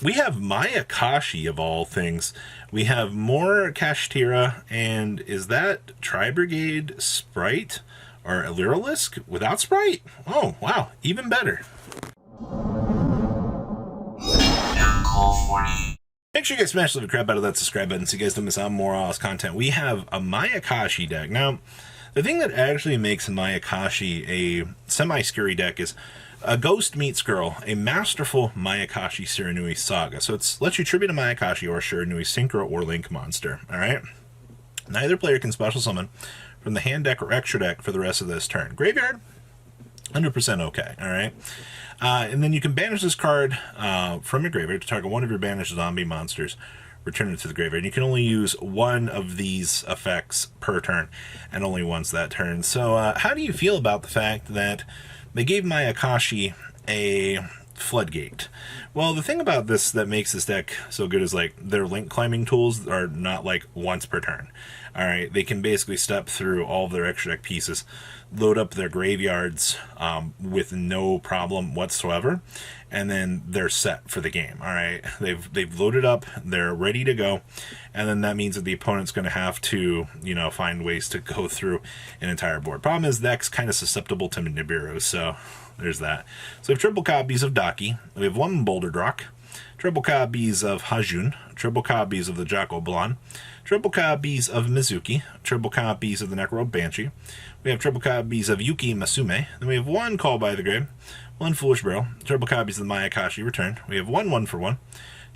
We have Mayakashi, of all things. We have more Kashtira, and is that Tri-Brigade Sprite? Or Lyrilisk without Sprite? Oh, wow, even better. Make sure you guys smash the crap out of that subscribe button so you guys don't miss out on more awesome content. We have a Mayakashi deck. Now, the thing that actually makes Mayakashi a semi-scary deck is a Ghost Meets Girl, a masterful Mayakashi Shiranui saga. So it lets you tribute a Mayakashi or Shiranui Synchro or Link monster, alright? Neither player can special summon from the hand deck or extra deck for the rest of this turn. Graveyard, 100% okay, alright? And then you can banish this card from your graveyard to target one of your banished zombie monsters. Return it to the graveyard. You can only use one of these effects per turn, and only once that turn. So how do you feel about the fact that they gave Mayakashi a floodgate? Well, the thing about this that makes this deck so good is, like, their link climbing tools are not like once per turn. Alright, they can basically step through all of their extra deck pieces, load up their graveyards with no problem whatsoever, and then they're set for the game. Alright, they've loaded up, they're ready to go, and then that means that the opponent's going to have to, you know, find ways to go through an entire board. Problem is, the deck's kind of susceptible to Nibiru, so there's that. So we have triple copies of Daki, we have one Boulder Drock, triple copies of Hajun, triple copies of the Jocko Blonde, triple copies of Mizuki, triple copies of the Necro Banshee. We have triple copies of Yuki Masume. Then we have one Call by the Grave, one Foolish Barrel, triple copies of the Mayakashi Return. We have one 1-for-1,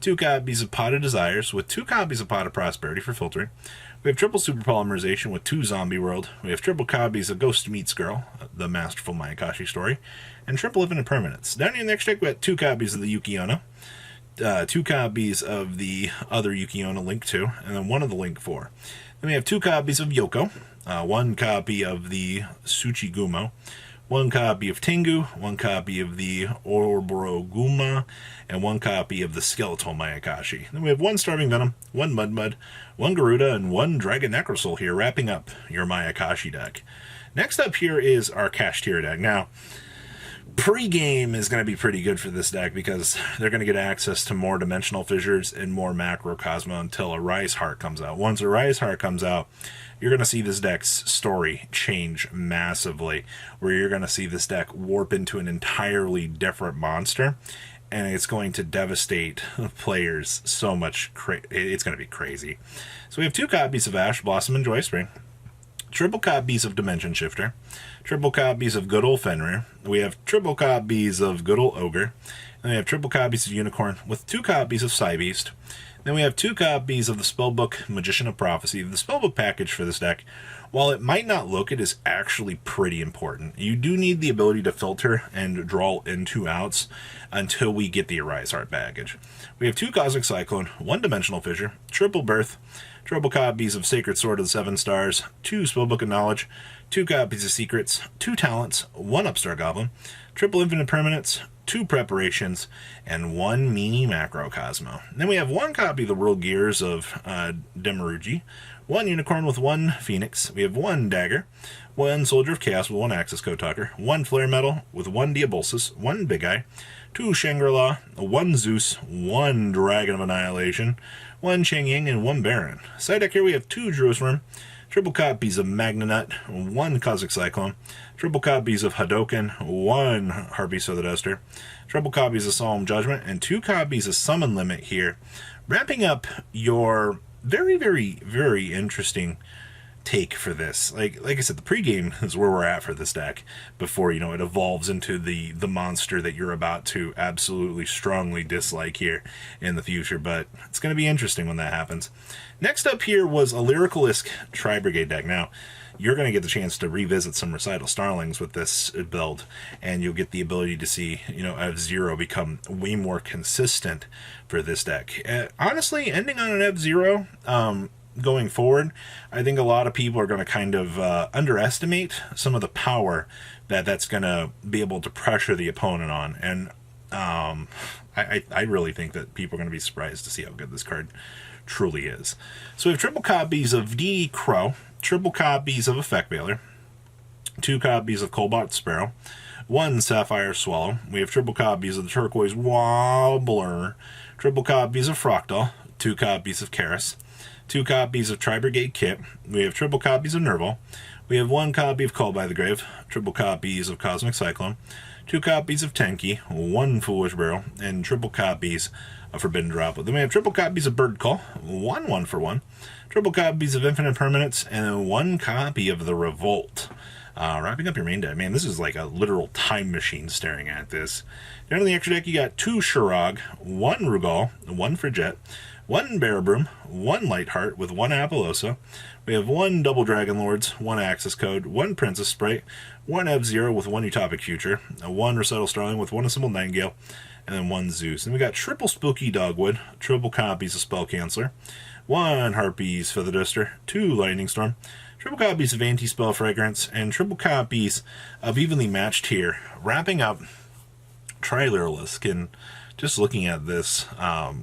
two copies of Pot of Desires with two copies of Pot of Prosperity for filtering. We have triple Super Polymerization with two Zombie World. We have triple copies of Ghost Meets Girl, the masterful Mayakashi story, and triple Infinite Permanence. Down here in the next deck, we have two copies of the Yuki Onna, two copies of the other Yuki Onna Link 2, and then one of the Link 4. Then we have two copies of Yoko, one copy of the Tsuchigumo, one copy of Tengu, one copy of the Ouroboros, and one copy of the Skeletal Mayakashi. Then we have one Starving Venom, one Mud, one Garuda, and one Dragon Necrosoul here, wrapping up your Mayakashi deck. Next up here is our Kashtira deck. Now, pre-game is going to be pretty good for this deck because they're going to get access to more Dimensional Fissures and more Macrocosmo until a Rise Heart comes out. Once a Rise Heart comes out, you're going to see this deck's story change massively, where you're going to see this deck warp into an entirely different monster, and it's going to devastate players so much. It's going to be crazy. So we have two copies of Ash Blossom and Joy Spring, triple copies of Dimension Shifter, triple copies of Good Ol' Fenrir, we have triple copies of Good Ol' Ogre, and we have triple copies of Unicorn with two copies of Psybeast. Then we have two copies of the Spellbook Magician of Prophecy. The Spellbook package for this deck, while it might not look it, is actually pretty important. You do need the ability to filter and draw in 2 outs until we get the Arise Heart package. We have two Cosmic Cyclone, one Dimensional Fissure, triple Birth, triple copies of Sacred Sword of the Seven Stars, two Spellbook of Knowledge, two copies of Secrets, two Talents, one Upstart Goblin, triple Infinite Permanence, two Preparations, and one Mini Macrocosmo. Then we have one copy of the World Gears of Demarugi, one Unicorn with one Phoenix, we have one Dagger, one Soldier of Chaos with one Axis Code Talker, one Flare Metal with one Diabolsis, one Big Eye, two Shangri-La, one Zeus, one Dragon of Annihilation, one Chang Ying, and one Baron. Side deck here we have two Jerusalem, triple copies of Magnanut, one Cosmic Cyclone, triple copies of Hadoken, one Harvest of the Duster, triple copies of Solemn Judgment, and two copies of Summon Limit here, wrapping up your very, very, very interesting take for this. Like I said, the pregame is where we're at for this deck before, you know, it evolves into the monster that you're about to absolutely strongly dislike here in the future, but it's going to be interesting when that happens. Next up here was a Lyricalisk Tri-Brigade deck. Now, you're going to get the chance to revisit some Recital Starlings with this build, and you'll get the ability to see, you know, F-Zero become way more consistent for this deck. Honestly, ending on an F-Zero, going forward, I think a lot of people are going to kind of underestimate some of the power that's going to be able to pressure the opponent on, and I really think that people are going to be surprised to see how good this card truly is. So we have triple copies of D. Crow, triple copies of Effect Veiler, two copies of Cobalt Sparrow, one Sapphire Swallow. We have triple copies of the Turquoise Wobbler, triple copies of Fractal, 2 copies of Karis, 2 copies of Tri-Brigade Kit, we have triple copies of Nerval, we have 1 copy of Call by the Grave, triple copies of Cosmic Cyclone, 2 copies of Tenki, 1 Foolish Barrel, and triple copies of Forbidden Droplet. Then we have triple copies of Bird Call, 1 for 1, triple copies of Infinite Permanence, and then 1 copy of the Revolt. Wrapping up your main deck. Man, this is like a literal time machine staring at this. Down in the extra deck, you got 2 Shurag, 1 Rugal, 1 Frigette, 1 Barabroom, 1 Lightheart with 1 Apollosa. We have 1 Double Dragon Lords, 1 Access Code, 1 Princess Sprite, 1 F-Zero with 1 Utopic Future, 1 Recital Starling with 1 Assembled Nightingale, and then 1 Zeus. And we got triple Spooky Dogwood, triple copies of Spell Canceller, 1 Harpy's Feather Duster, 2 Lightning Storm, triple copies of Anti-Spell Fragrance, and triple copies of Evenly Matched here. Wrapping up Tri-Luralisk, and just looking at this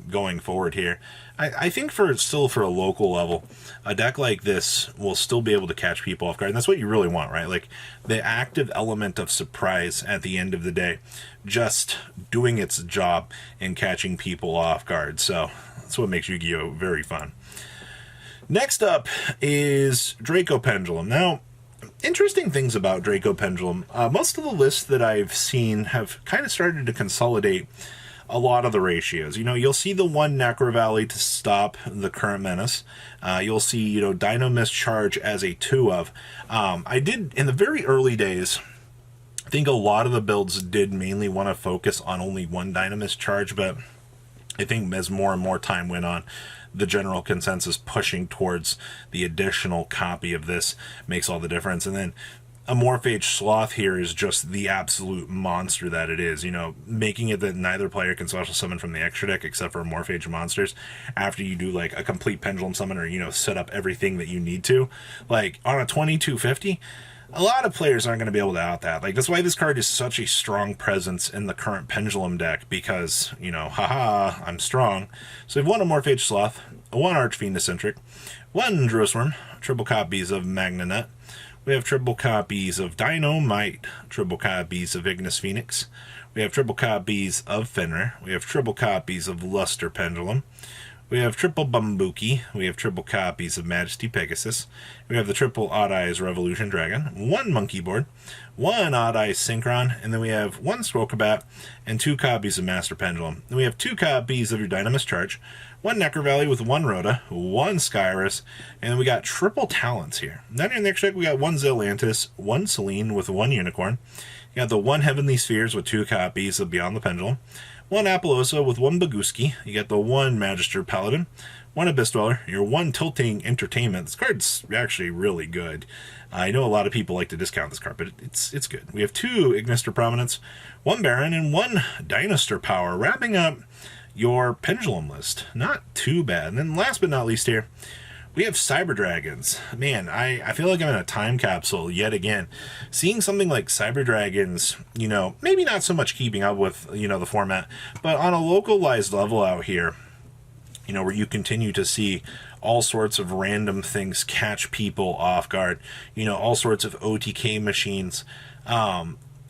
going forward here, I think for a local level, a deck like this will still be able to catch people off guard, and that's what you really want, right? Like, the active element of surprise at the end of the day, just doing its job in catching people off guard. So that's what makes Yu-Gi-Oh! Very fun. Next up is Draco Pendulum. Now, interesting things about Draco Pendulum. Most of the lists that I've seen have kind of started to consolidate a lot of the ratios. You know, you'll see the 1 Necro Valley to stop the current menace. You'll see, you know, Dino Mischarge as a 2 of. I did, in the very early days, I think a lot of the builds did mainly want to focus on only 1 Dino Mischarge, but I think as more and more time went on, the general consensus pushing towards the additional copy of this makes all the difference. And then a Morphage Sloth here is just the absolute monster that it is, you know, making it that neither player can special summon from the extra deck except for Morphage monsters after you do like a complete Pendulum summon, or, you know, set up everything that you need to. Like, on a 2250, a lot of players aren't going to be able to out that. Like, that's why this card is such a strong presence in the current Pendulum deck, because, you know, haha, I'm strong. So we've 1 Morphage Sloth, 1 Archfiend Eccentric, 1 Drosworm, triple copies of Magnanet. We have triple copies of Dynamite, triple copies of Ignis Phoenix. We have triple copies of Fenrir. We have triple copies of Luster Pendulum. We have triple Bumbuki. We have triple copies of Majesty Pegasus. We have the triple Odd Eyes Revolution Dragon. 1 Monkey Board. 1 Odd Eyes Synchron. And then we have 1 Swokabat and 2 copies of Master Pendulum. Then we have 2 copies of your Dynamis Charge. 1 Necro Valley with 1 Rhoda. 1 Skyrus. And then we got triple Talents here. Then in the next deck we got 1 Zelantis. 1 Selene with 1 Unicorn. You got the 1 Heavenly Spheres with 2 copies of Beyond the Pendulum. 1 Apollosa with 1 Baguski. You got the 1 Magister Paladin, 1 Abyss Dweller, your 1 Tilting Entertainment. This card's actually really good. I know a lot of people like to discount this card, but it's good. We have 2 Ignister Prominence, 1 Baron, and 1 Dinosaur Power, wrapping up your Pendulum list. Not too bad. And then last but not least here, we have Cyber Dragons. Man, I feel like I'm in a time capsule yet again. Seeing something like Cyber Dragons, you know, maybe not so much keeping up with, you know, the format, but on a localized level out here, you know, where you continue to see all sorts of random things catch people off guard, you know, all sorts of OTK machines.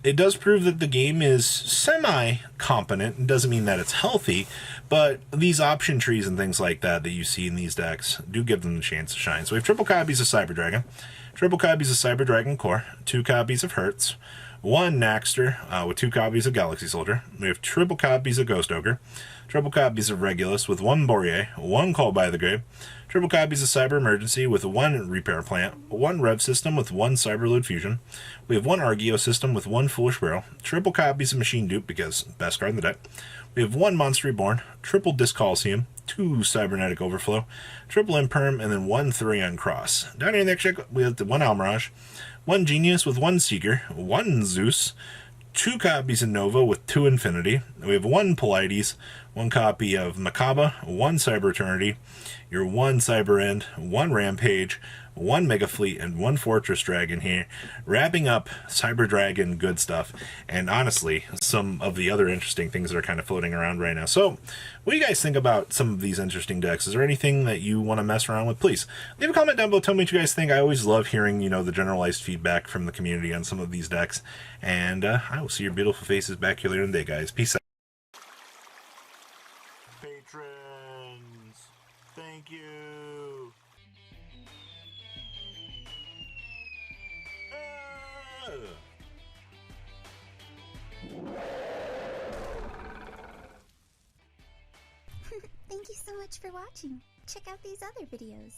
It does prove that the game is semi-competent. It doesn't mean that it's healthy, but these option trees and things like that that you see in these decks do give them the chance to shine. So we have triple copies of Cyber Dragon, triple copies of Cyber Dragon Core, 2 copies of Hertz, 1 Naxter with 2 copies of Galaxy Soldier. We have triple copies of Ghost Ogre, triple copies of Regulus with 1 Boreas, 1 Call by the Grave, triple copies of Cyber Emergency with 1 Repair Plant, 1 Rev System with 1 Cyberload Fusion. We have 1 Argeo System with 1 Foolish Barrel, triple copies of Machine Dupe because best card in the deck. We have 1 Monster Reborn, triple Disc Coliseum, 2 Cybernetic Overflow, triple Imperm, and then 1 Therion Cross. Down here in the next check, we have the 1 Almirage, 1 Genius with 1 Seeker, 1 Zeus, 2 copies of Nova with 2 Infinity. We have 1 Polites, 1 copy of Makaba, 1 Cyber Eternity, your 1 Cyber End, 1 Rampage, 1 Mega Fleet, and 1 Fortress Dragon here, wrapping up Cyber Dragon good stuff, and honestly, some of the other interesting things that are kind of floating around right now. So, what do you guys think about some of these interesting decks? Is there anything that you want to mess around with? Please, leave a comment down below, tell me what you guys think. I always love hearing, you know, the generalized feedback from the community on some of these decks, and I will see your beautiful faces back here later in the day, guys. Peace out. friends. Thank you. Thank you so much for watching. Check out these other videos.